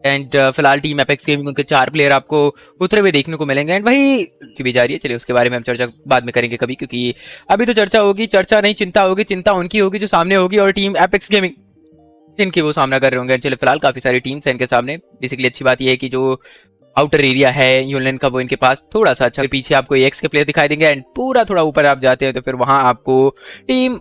And फिलहाल team apex gaming उनके 4 player आपको उतरे हुए देखने को मिलेंगे एंड वही की भी जा रही है। चलिए उसके बारे में हम चर्चा बाद में करेंगे कभी, क्योंकि अभी तो चर्चा होगी, चर्चा नहीं चिंता होगी। चिंता उनकी होगी जो सामने होगी और टीम एपेक्स गेमिंग जिनकी वो सामना कर रहे होंगे। चलिए फिलहाल काफी सारी टीम्स हैं इनके सामने। बेसिकली अच्छी बात यह है कि जो आउटर एरिया है यूनियन का वो इनके पास थोड़ा सा अच्छा। पीछे आपको एक्स के प्लेयर दिखाई देंगे एंड पूरा थोड़ा ऊपर आप जाते हैं तो फिर वहां आपको team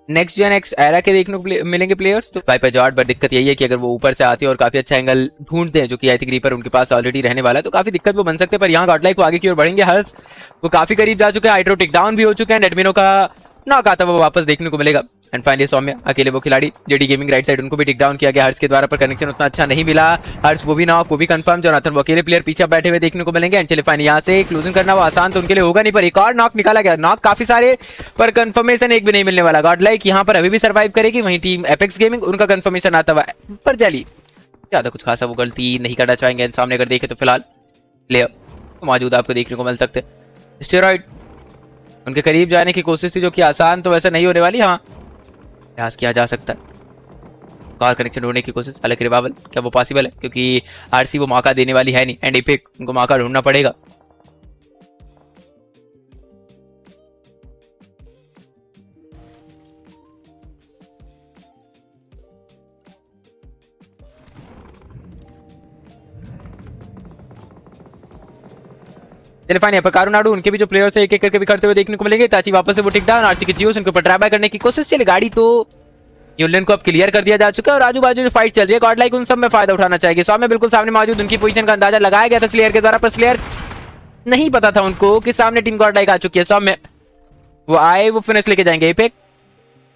next gen X era के देखने को मिलेंगे प्लेयर्स। तो वाइपर जॉर्ड पर दिक्कत यही है कि अगर वो ऊपर से आते हैं और काफी अच्छा एंगल ढूंढते हैं, जो कि आई थिंक रीपर उनके पास ऑलरेडी रहने वाला है, तो काफी दिक्कत वो बन सकते हैं। पर यहाँ गॉडलाइक को आगे की ओर बढ़ेंगे। हर्ष वो काफी करीब जा चुके हैं, हाइड्रो टेक डाउन भी हो चुके हैं, एडमिनो का नॉक आता वो वापस देखने को मिलेगा। एंड फाइनली सौम्य अकेले वो खिलाड़ी जेडी गेमिंग राइट साइड, उनको भी टिक डाउन किया गया हर्ष के द्वारा, पर कनेक्शन उतना अच्छा नहीं मिला। हर्ष वो भी नॉक, वो भी कंफर्म। जोनाथन वो अकेले प्लेयर पीछे बैठे हुए देखने को मिलेंगे। एंड चलिए फाइनली यहाँ से क्लोजिंग करना वो आसान तो उनके लिए होगा नहीं, पर एक और नॉक निकाला गया। नॉक काफी सारे पर कंफर्मेशन एक भी नहीं मिलने वाला। गॉडलाइक यहाँ पर अभी भी सर्वाइव करेगी, वहीं टीम एपेक्स गेमिंग उनका कंफर्मेशन आता हुआ पर जली ज्यादा कुछ खासा वो गलती नहीं करना चाहेंगे। सामने अगर देखे तो फिलहाल प्लेयर मौजूद आपको देखने को मिल सकते हैं। स्टेरॉइड उनके करीब जाने की कोशिश थी, जो कि आसान तो वैसे नहीं होने वाली। हाँ प्रयास किया जा सकता है कार कनेक्शन ढूंढने की कोशिश, हालांकि रिवाइवल क्या वो पॉसिबल है, क्योंकि आरसी वो मौका देने वाली है नहीं एंड एपिक उनको मौका ढूंढना पड़ेगा। टेलीफाइन पर कारुनाडू उनके भी जो प्लेयर्स है एक एक करके भी करते हुए देखने को मिलेंगे। ताची वापस से वो टिक डाउन आरसी के जियोस उनके ऊपर ड्राइव करने की कोशिश। चले गाड़ी तो यूनियन को अब क्लियर कर दिया जा चुका है और आजू बाजू जो फाइट चल रही है गॉडलाइक उन सब में फायदा उठाना चाहिए। सामने बिल्कुल सामने मौजूद उनकी पोजीशन का अंदाजा लगाया गया था स्लेयर के द्वारा, पर स्लेयर नहीं पता था उनको कि सामने टीम गॉडलाइक आ चुकी है। सामने वो आए, वो फिनिश लेके जाएंगे एपिक।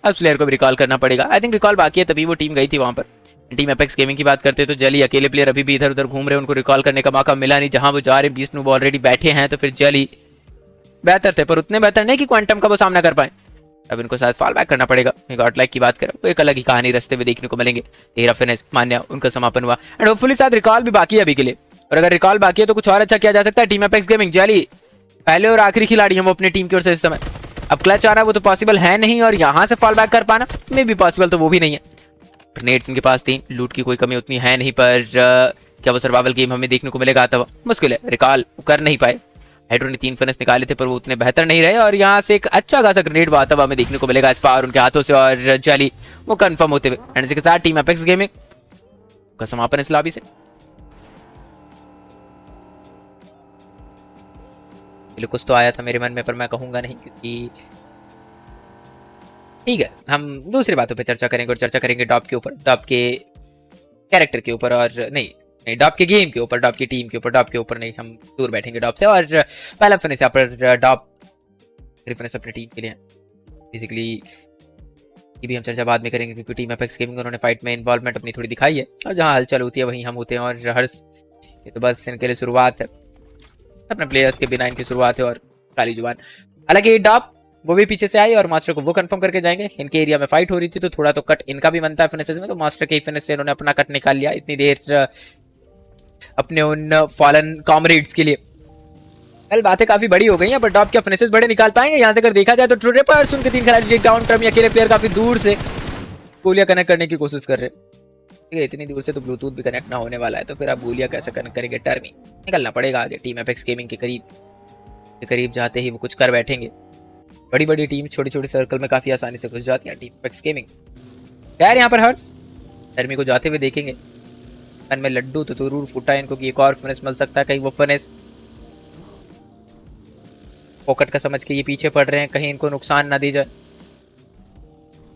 अब स्लेयर को भी रिकॉल करना पड़ेगा, आई थिंक रिकॉल बाकी है तभी वो टीम गई थी वहां पर। टीम एपेक्स गेमिंग की बात करते हैं तो जली अकेले प्लेयर अभी भी इधर उधर घूम रहे हैं, उनको रिकॉल करने का मौका मिला नहीं। जहां वो जा रहे 20 नूब ऑलरेडी बैठे हैं, तो फिर जली बेहतर थे पर उतने बेहतर नहीं कि क्वांटम का वो सामना कर पाए। अब इनको शायद फॉल बैक करना पड़ेगा। गॉडलाइक की बात करें तो एक अलग ही कहानी रास्ते में देखने को मिलेंगे। तेरा फिनिश मान्या उनका समापन हुआ एंड होपफुली शायद रिकॉल भी बाकी है अभी के लिए, और अगर रिकॉल बाकी है तो कुछ और अच्छा किया जा सकता है। टीम एपेक्स गेमिंग जली पहले और आखिरी खिलाड़ी हैं वो अपनी टीम की ओर से इस समय। अब क्लच आ रहा है वो तो पॉसिबल है नहीं, और यहाँ से फॉल बैक कर पाना मे भी पॉसिबल तो वो भी नहीं है। ग्रेनेड्स इनके पास 3, लूट की कोई कमी उतनी है नहीं, पर क्या वो सर्वाइवल गेम हमें देखने को मिलेगा आता हुआ मुश्किल है। रिकॉल कर नहीं पाए, हाइड्रो ने 3 फिनिश निकाले थे पर वो उतने बेहतर नहीं रहे, और यहाँ से एक अच्छा खासा ग्रेनेड आता हुआ हमें देखने को मिलेगा इस पावर उनके हाथों से, और जली वो कंफर्म होते हुए। एंड इसके साथ टीम एपेक्स गेमिंग का समापन इस लॉबी से। कुछ तो आया था मेरे मन में पर मैं कहूंगा नहीं, क्योंकि ठीक है हम दूसरी बातों पे चर्चा करेंगे, और चर्चा करेंगे डॉप के ऊपर, डॉप के कैरेक्टर के ऊपर, और नहीं डॉप के गेम के ऊपर, डॉप की टीम के ऊपर, डॉप के ऊपर नहीं, हम दूर बैठेंगे डॉप से। और पहला फिनिश यहाँ पर डॉप फिनिश अपनी टीम के लिए बेसिकली ये भी हम चर्चा बाद में करेंगे, क्योंकि टीम एपेक्स गेमिंग उन्होंने फाइट में इन्वॉल्वमेंट अपनी थोड़ी दिखाई है, और जहाँ हलचल होती है वहीं हम होते हैं। और हर्ष ये तो बस इनके लिए शुरुआत है, अपने प्लेयर्स के बिना इनकी शुरुआत है और काली जुबान। हालांकि डॉप वो भी पीछे से आई और मास्टर को वो कंफर्म करके जाएंगे। इनके एरिया में फाइट हो रही थी तो थोड़ा तो कट इनका भी बनता है फिनिशेस में, तो मास्टर के फिनिश से इन्होंने अपना कट निकाल लिया इतनी देर अपने उन फॉलन कॉमरेड्स के लिए। वेल बातें काफी बड़ी हो गई हैं, पर डॉप क्या फिनिशेस बड़े निकाल पाएंगे यहाँ से अगर देखा जाए तो ट्रूरे पर उनके 3 खिलाड़ी टेक डाउन, टर्मी अकेले प्लेयर काफी दूर से गोलियां कनेक्ट करने की कोशिश कर रहे हैं। इतनी दूर से तो ब्लूटूथ भी कनेक्ट ना होने वाला है, तो फिर आप गोलियां कैसे कनेक्ट करेंगे। टर्मी निकलना पड़ेगा आगे। टीम एपेक्स गेमिंग के करीब जाते ही वो कुछ कर बैठेंगे। बड़ी बड़ी टीम छोटी छोटी सर्कल में काफी आसानी से घुस जाती है। टीम एपेक्स गेमिंग यार यहाँ पर हर्ष टर्मी को जाते हुए देखेंगे, मन में लड्डू तो जरूर फूटा है इनको कि एक और फिनिश मिल सकता है। कहीं वो फिनिश पॉकेट का समझ के ये पीछे पड़ रहे हैं, कहीं इनको नुकसान ना दी जाए।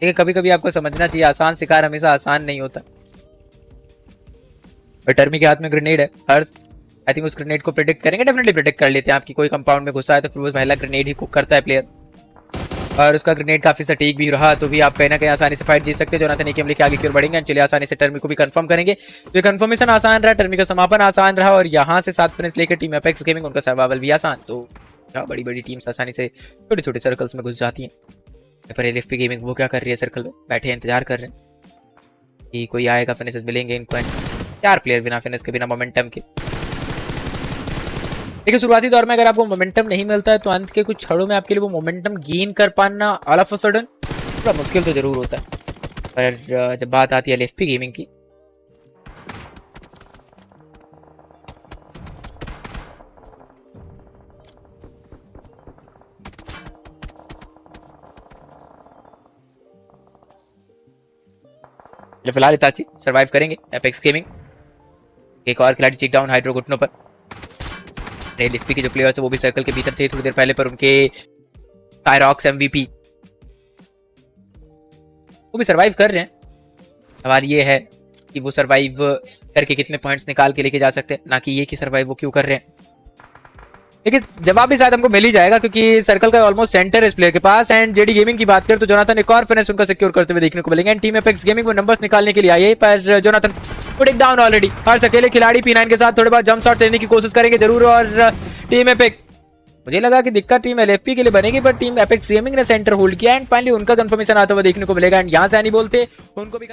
देखिए कभी कभी आपको समझना चाहिए आसान शिकार हमेशा आसान नहीं होता। और टर्मी के हाथ में ग्रेनेड है। हर्ष आई थिंक उस ग्रेनेड को प्रेडिक्ट करेंगे, डेफिनेटली प्रेडिक्ट कर लेते हैं। आपकी कोई कंपाउंड में घुसा है तो फिर वो पहला ग्रेनेड ही कुक करता है प्लेयर, और उसका ग्रेनेड काफी सटीक भी रहा, तो भी आप कहीं ना कहीं आसानी से फाइट जीत सकते हैं। जोनाथन एक लेके आगे की ओर बढ़ेंगे, चलिए आसानी से टर्मी को भी कंफर्म करेंगे। तो ये कंफर्मेशन आसान रहा, टर्मी का समापन आसान रहा, और यहाँ से 7 फिनिश लेकर टीम एपेक्स गेमिंग उनका सर्वाइवल भी आसान। तो बड़ी बड़ी टीम्स आसानी से छोटे छोटे सर्कल्स में घुस जाती हैं। पर एलएफपी गेमिंग वो क्या कर रही है, सर्कल में बैठे इंतजार कर रहे हैं कि कोई आएगा, फिनिशेस मिलेंगे इनको। 4 प्लेयर बिना फिनिश के, बिना मोमेंटम के। देखिए शुरुआती दौर में अगर आपको मोमेंटम नहीं मिलता है तो अंत के कुछ क्षणों में आपके लिए वो मोमेंटम गेन कर पाना ऑल ऑफ अ सडन थोड़ा मुश्किल तो जरूर होता है। पर जब बात आती है LFP गेमिंग की, फिलहाल इताची सरवाइव करेंगे एपेक्स गेमिंग। एक और खिलाड़ी टेक डाउन हाइड्रो घुटनों पर। LFP के जो प्लेयर्स है वो भी सर्कल के भीतर थे थोड़ी देर पहले, पर उनके टायरॉक्स MVP वो भी सरवाइव कर रहे हैं। सवाल ये है कि वो सरवाइव करके कितने पॉइंट्स निकाल के लेके जा सकते हैं, ना कि ये कि सरवाइव वो क्यों कर रहे हैं। लेकिन जवाब भी शायद हमको मिल ही जाएगा क्योंकि सर्कल का ऑलमोस्ट सेंटर है इस प्लेयर के पास। एंड जेडी गेमिंग की बात करें तो जोनाथन एक और फिनिश उनका सिक्योर करते हुए देखने को मिलेंगे। एंड टीम एपेक्स गेमिंग वो नंबर्स निकालने के लिए आई है, पर जोनाथन पुटिंग डाउन ऑलरेडी। हर अकेले खिलाड़ी P9 के साथ थोड़े बहुत जंप शॉट लेने की कोशिश करेंगे जरूर। और टीम एपेक्स, मुझे लगा कि दिक्कत टीम LFP के लिए बनेगी, पर टीम एपेक्स गेमिंग ने सेंटर होल्ड किया एंड फाइनली उनका कंफर्मेशन आता हुआ देखने को मिलेगा। एंड यहां से आनी बोलते उनको भी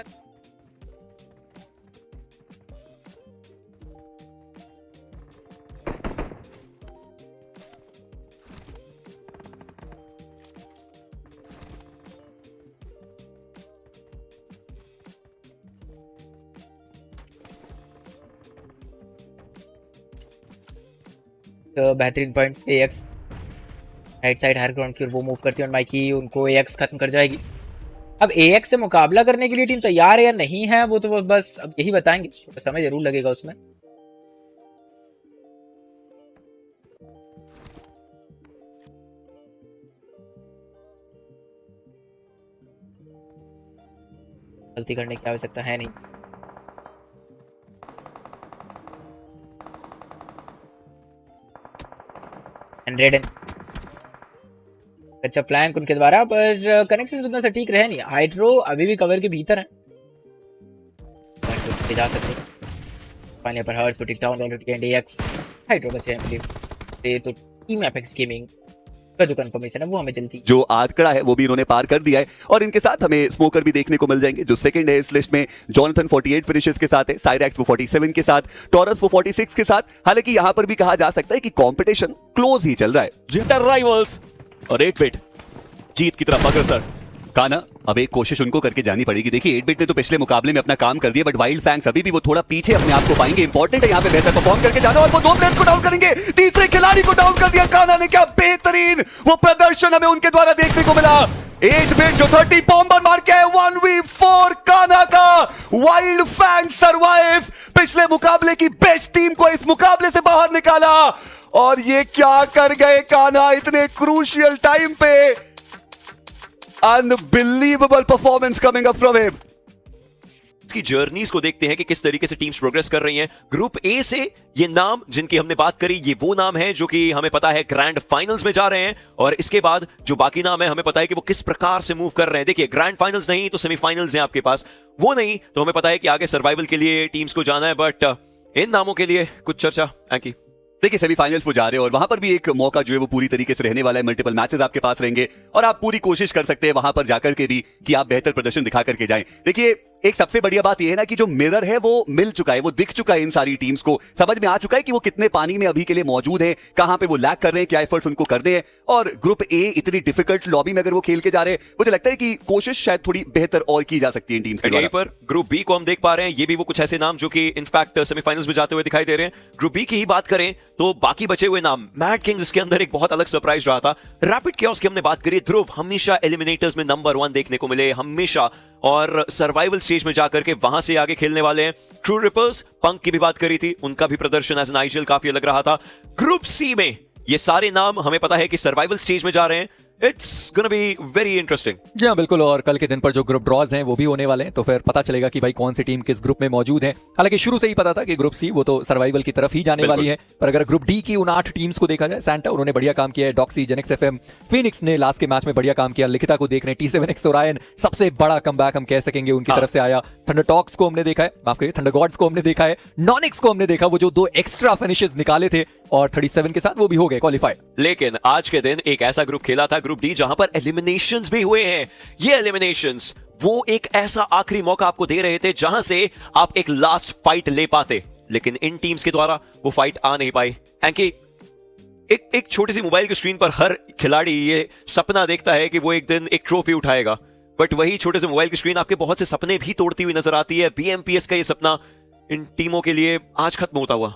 बेहतरीन points. AX right side higher ground की ओर वो मूव करती है और माइकी उनको AX खत्म कर जाएगी। अब AX से मुकाबला करने के लिए टीम तैयार है या नहीं है वो तो बस अब यही बताएंगे, तो समय जरूर लगेगा उसमें। गलती करने की आवश्यकता है नहीं। रेडन अच्छा फ्लैंक उनके द्वारा, पर कनेक्शन उतना सटीक रहे नहीं। हाइड्रो अभी भी कवर के भीतर है, जा सकते फाइनली पर hurts tick down already. And AX hydro बचे हैं प्ले तो टीम एपेक्स गेमिंग का जो कंफर्मेशन है वो हमें जल्दी, जो आंकड़ा है वो भी इन्होंने पार कर दिया है। और इनके साथ हमें स्मोकर भी देखने को मिल जाएंगे जो सेकंड है इस लिस्ट में। जोनाथन 48 फिनिशेस के साथ है, साइरैक्स वो 47 के साथ, टॉरस वो 46 के साथ। हालांकि यहां पर भी कहा जा सकता है कि कंपटीशन क्लोज ही चल रहा है। जिटर राइवल्स और 8-बिट जीत की तरफ अग्रसर। काना अब एक कोशिश उनको करके जानी पड़ेगी। देखिए 8-बिट ने तो पिछले मुकाबले में अपना काम कर दिया, बट वाइल्ड फैंग्स अभी भी वो थोड़ा पीछे अपने आप को पाएंगे। इंपॉर्टेंट है यहाँ पे बेहतर परफॉर्म करके जाना और वो दो प्लेयर्स को डाउन करेंगे। तीसरे खिलाड़ी को डाउन कर दिया काना ने। क्या बेहतरीन वो प्रदर्शन हमें उनके द्वारा देखने को मिला। 8-बिट जो 30 बॉम्बर मार के 1v4 काना का। वाइल्ड फैंग सर्वाइव, पिछले मुकाबले की बेस्ट टीम को इस मुकाबले से बाहर निकाला। और ये क्या कर गए काना इतने क्रूशियल टाइम पे। Unbelievable performance coming up from him. की जर्नीज को देखते हैं कि किस तरीके से टीम्स प्रोग्रेस कर रही हैं। ग्रुप ए से ये नाम जिनकी हमने बात करी, ये वो नाम है जो कि हमें पता है ग्रैंड फाइनल्स में जा रहे हैं। और इसके बाद जो बाकी नाम है हमें पता है कि वो किस प्रकार से मूव कर रहे हैं। देखिए ग्रैंड फाइनल्स नहीं तो सेमीफाइनल्स हैं आपके पास, वो नहीं तो हमें पता है कि आगे सर्वाइवल के लिए टीम्स को जाना है। बट इन नामों के लिए कुछ चर्चा एंकी। देखिए सेमीफाइनल्स वो जा रहे हैं और वहां पर भी एक मौका जो है वो पूरी तरीके से रहने वाला है। मल्टीपल मैचेस आपके पास रहेंगे और आप पूरी कोशिश कर सकते हैं वहां पर जाकर के भी कि आप बेहतर प्रदर्शन दिखा करके जाएं। देखिए एक सबसे बढ़िया बात यह है ना कि जो मिरर है वो मिल चुका है, वो दिख चुका है इन सारी टीम्स को। समझ में आ चुका है कि वो कितने पानी में अभी के लिए मौजूद हैं, कहां पे वो लैग कर रहे हैं, क्या एफर्ट्स उनको करने हैं। और ग्रुप ए इतनी डिफिकल्ट लॉबी में अगर वो खेल के जा रहे हैं, मुझे लगता है कि कोशिश शायद थोड़ी बेहतर और की जा सकती है इन टीम्स के द्वारा। यहीं पर ग्रुप बी को हम देख पा रहे हैं, ये भी वो कुछ ऐसे नाम जो कि इनफैक्ट सेमीफाइनल्स में जाते हुए दिखाई दे रहे हैं। ग्रुप बी की ही बात करें तो बाकी बचे हुए नाम, मैड किंग्स इसके अंदर एक बहुत अलग सरप्राइज रहा था। रैपिड केओस की हमने बात करी, ध्रुव हमेशा एलिमिनेटर्स में नंबर 1 देखने को मिले हमेशा, और सर्वाइवल स्टेज में जाकर के वहां से आगे खेलने वाले हैं। ट्रू रिपर्स पंक की भी बात करी थी, उनका भी प्रदर्शन एज एन आईजीएल काफी अलग रहा था। ग्रुप सी में ये सारे नाम हमें पता है कि सर्वाइवल स्टेज में जा रहे हैं। It's gonna be very interesting. जी हाँ बिल्कुल, और कल के दिन पर जो ग्रुप ड्रॉज हैं वो भी होने वाले हैं, तो फिर पता चलेगा कि भाई कौन सी टीम किस ग्रुप में मौजूद है। हालांकि शुरू से ही पता था कि ग्रुप सी वो तो सर्वाइवल की तरफ ही जाने वाली है, पर अगर ग्रुप डी की उन 8 टीम्स को देखा जाए, सैंटा उन्होंने बढ़िया काम किया है, डॉक्सी, जेनेक्स एफएम, फिनिक्स ने लास्ट के मैच में बढ़िया काम किया, लिखिता को देख रहे हैं, T7X ओरायन सबसे बड़ा कमबैक हम कह सकेंगे उनकी तरफ से आया। थंडर टॉक्स को हमने देखा है, माफ करिए थंडर गॉड्स को हमने देखा है, नॉनिक्स को हमने देखा वो जो 2 एक्स्ट्रा फिनिशेस निकाले थे और 37 के साथ वो भी हो गए क्वालिफाइड। लेकिन आज के दिन एक ऐसा ग्रुप खेला था ग्रुप डी जहां पर एलिमिनेशंस भी हुए हैं। ये एलिमिनेशंस वो एक ऐसा आखिरी मौका आपको दे रहे थे जहां से आप एक लास्ट फाइट ले पाते, लेकिन इन टीम्स के द्वारा वो फाइट आ नहीं पाई। क्योंकि एक छोटी सी मोबाइल की स्क्रीन पर हर खिलाड़ी ये सपना देखता है कि वो एक दिन एक ट्रॉफी उठाएगा, बट वही छोटे से मोबाइल की स्क्रीन आपके बहुत से सपने भी तोड़ती हुई नजर आती है। BMPS का ये सपना इन टीमों के लिए आज खत्म होता हुआ